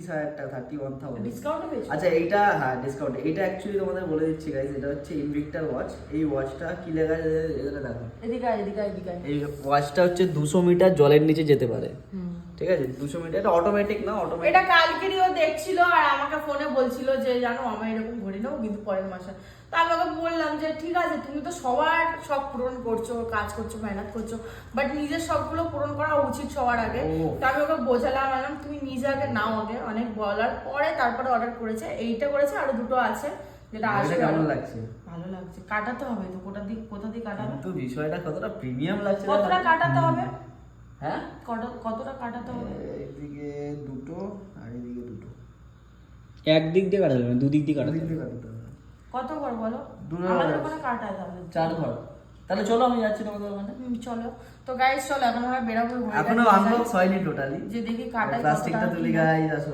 30,000 টাকা, 31,000 ডিসকাউন্টে পেয়েছো? আচ্ছা এইটা হ্যাঁ ডিসকাউন্ট। এইটা অ্যাকচুয়ালি তোমাদের বলে দিচ্ছি গাইস, এটা হচ্ছে ইনভিক্টার ওয়াচ। এই ওয়াচটা কি লেখা আছে এখানে দেখো, এদিকে এদিকে এই ওয়াচটা হচ্ছে 200 মিটার জলের নিচে যেতে পারে। ঠিক আছে, 200 মিটার। এটা অটোমেটিক না, অটোমেটিক। এটা কালকেরই ও দেখছিল আর আমাকে ফোনে বলছিল যে জানো আমি এরকম ঘড়ি নেবো কিন্তু পরের মাসে। তা আমি ওকে বললাম যে ঠিক আছে, তুমি তো সবার শখ পূরণ করছো, কাজ করছো, মেহনত করছো, বাট নিজের শখগুলো পূরণ করা উচিত সবার আগে। তা আমি ওকে বোঝালাম, বললাম তুমি নিজে আগে নাও, আগে অনেক বলার পরে তারপরে অর্ডার করেছে। এইটা করেছে, আরো দুটো আছে যেটা আসবে। কেমন লাগছে? ভালো লাগছে। কাটাতে হবে তো, কোথা দিয়ে কাটাবে? তো বিষয়টা কতটা প্রিমিয়াম লাগছে। কতটা কাটাতে হবে? হ্যাঁ কতটা কাটাতে হবে? এইদিকে দুটো আর এইদিকে দুটো। একদিক দিয়ে কাটাতে হবে, দুদিক দিয়ে কাটাতে হবে। কত ঘর বলো? দুটো আমাদের ওখানে কাটায় তাহলে 4 ঘর। তাহলে চলো আমি যাচ্ছি তোমাদের ওখানে। চলো তো গাইস, চলো এখন আমরা বেরাবো। এখনো আনবক্স হয়নি টোটালি, যে দেখি কাটায় প্লাস্টিকটা তুলি গাইস, আসো।